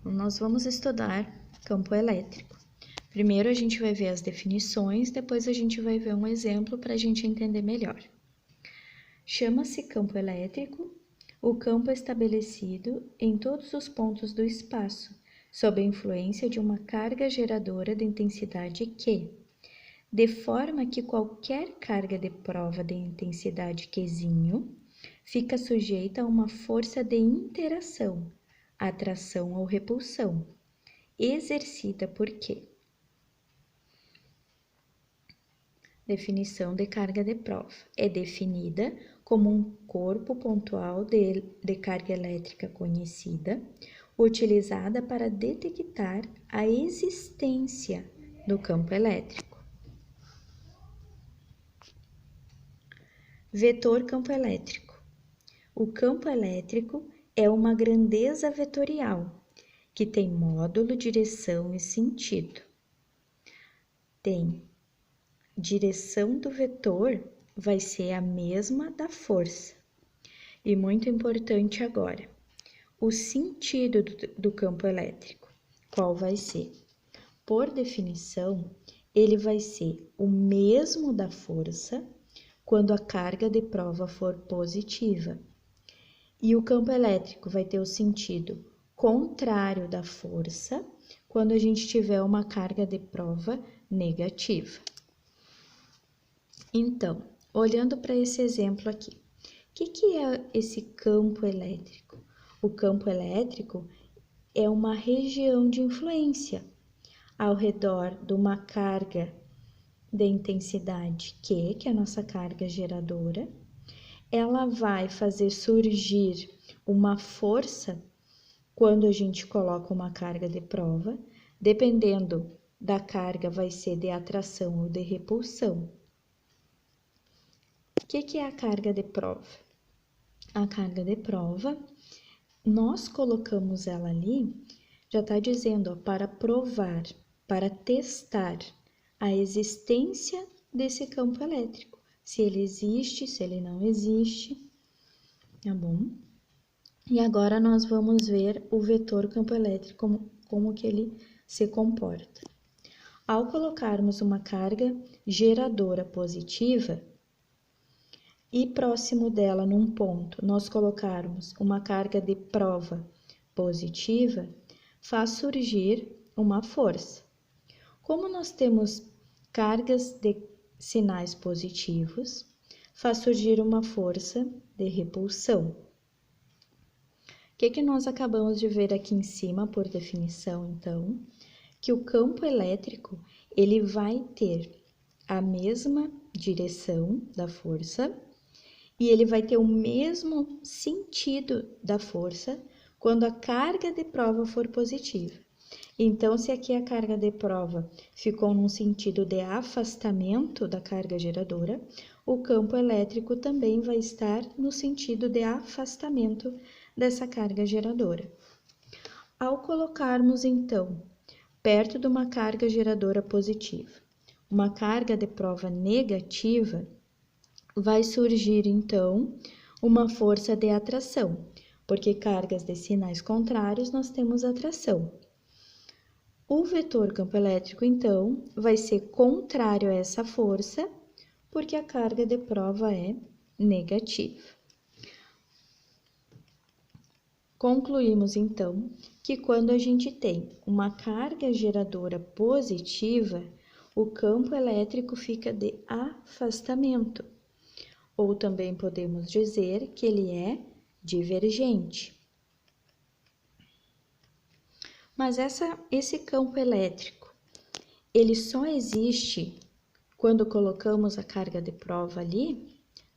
Nós vamos estudar campo elétrico. Primeiro a gente vai ver as definições, depois a gente vai ver um exemplo para a gente entender melhor. Chama-se campo elétrico o campo estabelecido em todos os pontos do espaço, sob a influência de uma carga geradora de intensidade Q, de forma que qualquer carga de prova de intensidade Qzinho fica sujeita a uma força de interação, atração ou repulsão, exercida por Q. Definição de carga de prova. É definida como um corpo pontual de carga elétrica conhecida, utilizada para detectar a existência do campo elétrico. Vetor campo elétrico. O campo elétrico é uma grandeza vetorial, que tem módulo, direção e sentido. Direção do vetor vai ser a mesma da força. E muito importante agora, o sentido do campo elétrico, qual vai ser? Por definição, ele vai ser o mesmo da força quando a carga de prova for positiva. E o campo elétrico vai ter o sentido contrário da força quando a gente tiver uma carga de prova negativa. Então, olhando para esse exemplo aqui, o que é esse campo elétrico? O campo elétrico é uma região de influência ao redor de uma carga de intensidade Q, que é a nossa carga geradora. Ela vai fazer surgir uma força quando a gente coloca uma carga de prova, dependendo da carga, vai ser de atração ou de repulsão. O que é a carga de prova? A carga de prova, nós colocamos ela ali, já está dizendo, ó, para provar, para testar a existência desse campo elétrico. Se ele existe, se ele não existe, tá bom? E agora nós vamos ver o vetor campo elétrico, como que ele se comporta. Ao colocarmos uma carga geradora positiva, e próximo dela, num ponto, nós colocarmos uma carga de prova positiva, faz surgir uma força. Como nós temos cargas de sinais positivos, faz surgir uma força de repulsão. O que nós acabamos de ver aqui em cima, por definição, então? Que o campo elétrico, ele vai ter a mesma direção da força, e ele vai ter o mesmo sentido da força quando a carga de prova for positiva. Então, se aqui a carga de prova ficou num sentido de afastamento da carga geradora, o campo elétrico também vai estar no sentido de afastamento dessa carga geradora. Ao colocarmos, então, perto de uma carga geradora positiva, uma carga de prova negativa, vai surgir, então, uma força de atração, porque cargas de sinais contrários nós temos atração. O vetor campo elétrico, então, vai ser contrário a essa força, porque a carga de prova é negativa. Concluímos, então, que quando a gente tem uma carga geradora positiva, o campo elétrico fica de afastamento. Ou também podemos dizer que ele é divergente. Mas esse campo elétrico, ele só existe quando colocamos a carga de prova ali?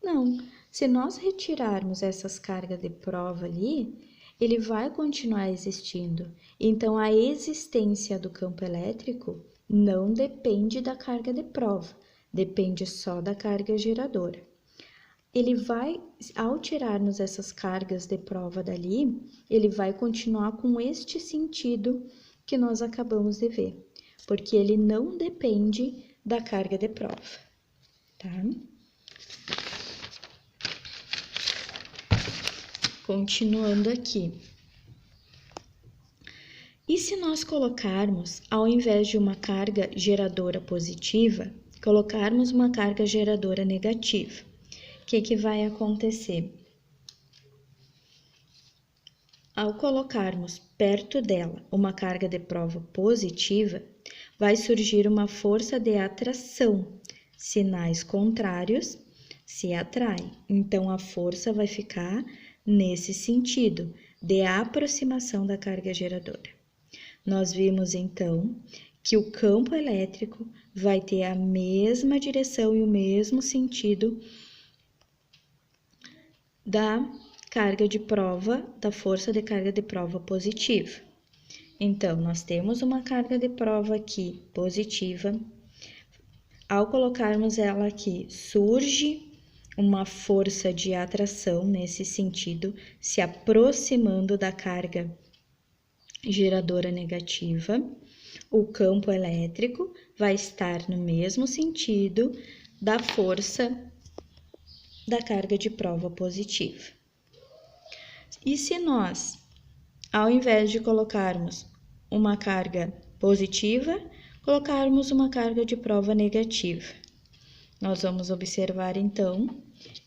Não. Se nós retirarmos essas cargas de prova ali, ele vai continuar existindo. Então, a existência do campo elétrico não depende da carga de prova, depende só da carga geradora. Ele vai, ao tirarmos essas cargas de prova dali, ele vai continuar com este sentido que nós acabamos de ver, porque ele não depende da carga de prova, tá? Continuando aqui. E se nós colocarmos, ao invés de uma carga geradora positiva, colocarmos uma carga geradora negativa, o que vai acontecer? Ao colocarmos perto dela uma carga de prova positiva, vai surgir uma força de atração. Sinais contrários se atraem. Então, a força vai ficar nesse sentido, de aproximação da carga geradora. Nós vimos, então, que o campo elétrico vai ter a mesma direção e o mesmo sentido da carga de prova, da força de carga de prova positiva. Então, nós temos uma carga de prova aqui positiva. Ao colocarmos ela aqui, surge uma força de atração nesse sentido, se aproximando da carga geradora negativa. O campo elétrico vai estar no mesmo sentido da força da carga de prova positiva. E se nós, ao invés de colocarmos uma carga positiva, colocarmos uma carga de prova negativa, nós vamos observar então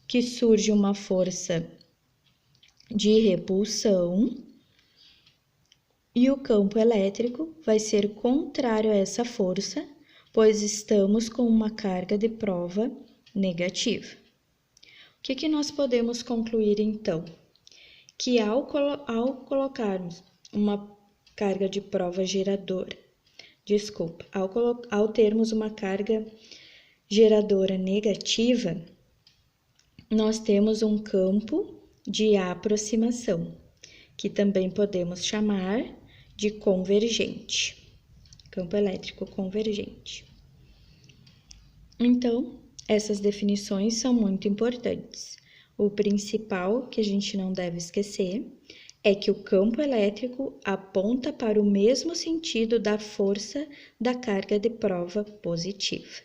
que surge uma força de repulsão e o campo elétrico vai ser contrário a essa força, pois estamos com uma carga de prova negativa. O que nós podemos concluir então? Que ao colocarmos uma carga de prova geradora, ao termos uma carga geradora negativa, nós temos um campo de aproximação, que também podemos chamar de convergente, campo elétrico convergente. Então, essas definições são muito importantes. O principal que a gente não deve esquecer é que o campo elétrico aponta para o mesmo sentido da força da carga de prova positiva.